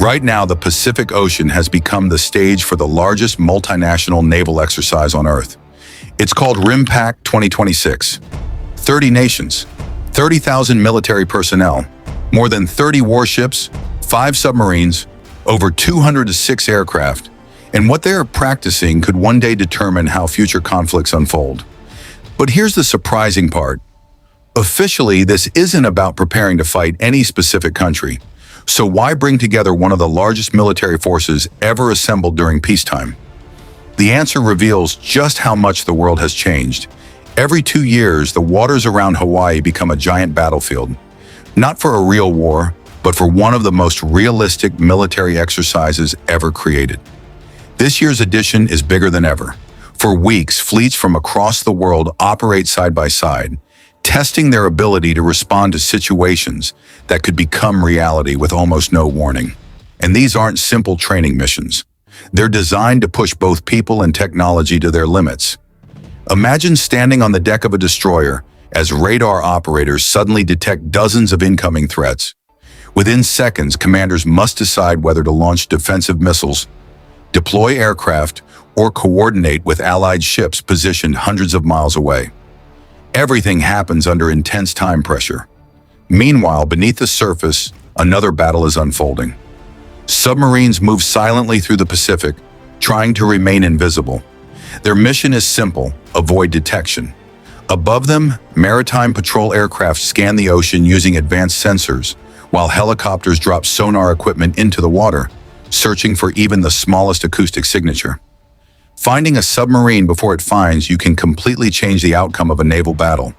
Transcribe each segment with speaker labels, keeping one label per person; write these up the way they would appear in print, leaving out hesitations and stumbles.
Speaker 1: Right now, the Pacific Ocean has become the stage for the largest multinational naval exercise on Earth. It's called RIMPAC 2026. 30 nations, 30,000 military personnel, more than 30 warships, 5 submarines, over 206 aircraft, and what they are practicing could one day determine how future conflicts unfold. But here's the surprising part. Officially, this isn't about preparing to fight any specific country. So why bring together one of the largest military forces ever assembled during peacetime? The answer reveals just how much the world has changed. Every 2 years, the waters around Hawaii become a giant battlefield. Not for a real war, but for one of the most realistic military exercises ever created. This year's edition is bigger than ever. For weeks, fleets from across the world operate side by side, testing their ability to respond to situations that could become reality with almost no warning. And these aren't simple training missions. They're designed to push both people and technology to their limits. Imagine standing on the deck of a destroyer as radar operators suddenly detect dozens of incoming threats. Within seconds, commanders must decide whether to launch defensive missiles, deploy aircraft, or coordinate with allied ships positioned hundreds of miles away. Everything happens under intense time pressure. Meanwhile, beneath the surface, another battle is unfolding. Submarines move silently through the Pacific, trying to remain invisible. Their mission is simple: avoid detection. Above them, maritime patrol aircraft scan the ocean using advanced sensors, while helicopters drop sonar equipment into the water, searching for even the smallest acoustic signature. Finding a submarine before it finds you can completely change the outcome of a naval battle.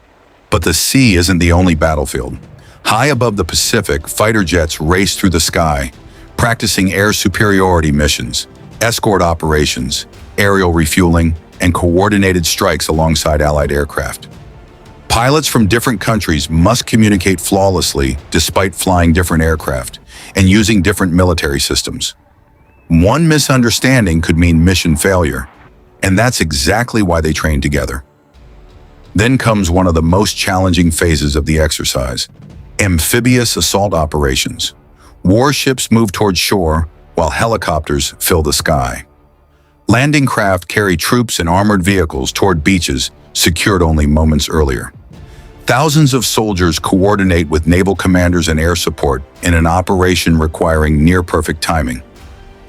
Speaker 1: But the sea isn't the only battlefield. High above the Pacific, fighter jets race through the sky, practicing air superiority missions, escort operations, aerial refueling, and coordinated strikes alongside allied aircraft. Pilots from different countries must communicate flawlessly despite flying different aircraft and using different military systems. One misunderstanding could mean mission failure, and that's exactly why they train together. Then comes one of the most challenging phases of the exercise: amphibious assault operations. Warships move toward shore while helicopters fill the sky. Landing craft carry troops and armored vehicles toward beaches secured only moments earlier. Thousands of soldiers coordinate with naval commanders and air support in an operation requiring near-perfect timing.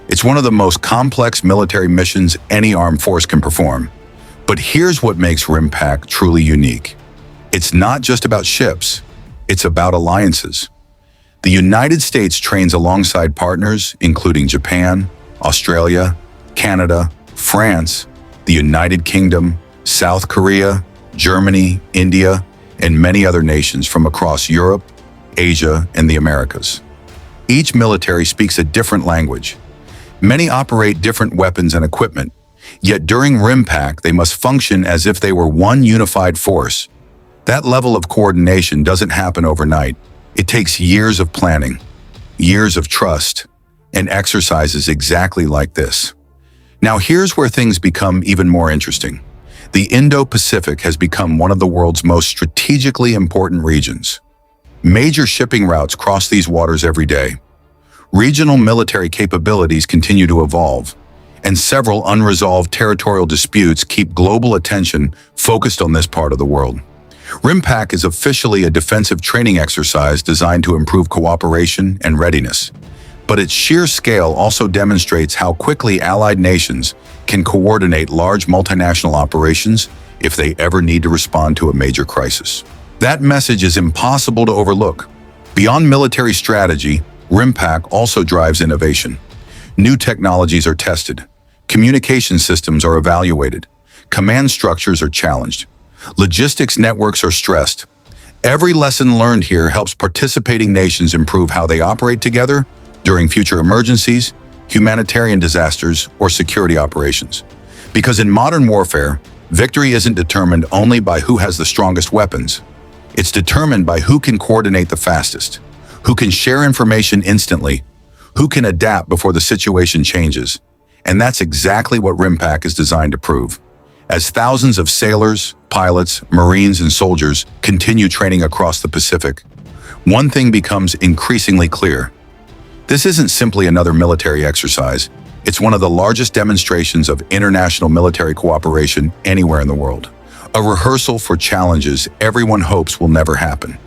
Speaker 1: It's one of the most complex military missions any armed force can perform. But here's what makes RIMPAC truly unique. It's not just about ships, it's about alliances. The United States trains alongside partners including Japan, Australia, Canada, France, the United Kingdom, South Korea, Germany, India, and many other nations from across Europe, Asia, and the Americas. Each military speaks a different language. Many operate different weapons and equipment, yet during RIMPAC they must function as if they were one unified force. That level of coordination doesn't happen overnight. It takes years of planning, years of trust, and exercises exactly like this. Now here's where things become even more interesting. The Indo-Pacific has become one of the world's most strategically important regions. Major shipping routes cross these waters every day. Regional military capabilities continue to evolve, and several unresolved territorial disputes keep global attention focused on this part of the world. RIMPAC is officially a defensive training exercise designed to improve cooperation and readiness. But its sheer scale also demonstrates how quickly allied nations can coordinate large multinational operations if they ever need to respond to a major crisis. That message is impossible to overlook. Beyond military strategy, RIMPAC also drives innovation. New technologies are tested, communication systems are evaluated, command structures are challenged, logistics networks are stressed. Every lesson learned here helps participating nations improve how they operate together during future emergencies, humanitarian disasters, or security operations. Because in modern warfare, victory isn't determined only by who has the strongest weapons. It's determined by who can coordinate the fastest, who can share information instantly, who can adapt before the situation changes. And that's exactly what RIMPAC is designed to prove. As thousands of sailors, pilots, Marines, and soldiers continue training across the Pacific, one thing becomes increasingly clear. This isn't simply another military exercise. It's one of the largest demonstrations of international military cooperation anywhere in the world. A rehearsal for challenges everyone hopes will never happen,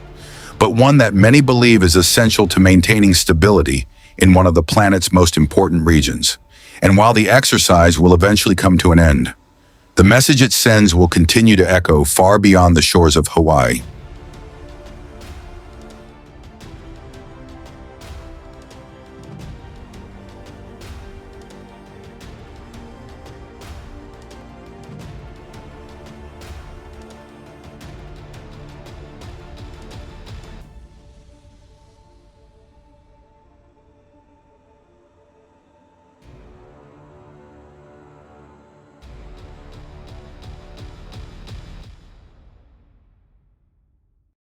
Speaker 1: but one that many believe is essential to maintaining stability in one of the planet's most important regions. And while the exercise will eventually come to an end, the message it sends will continue to echo far beyond the shores of Hawaii.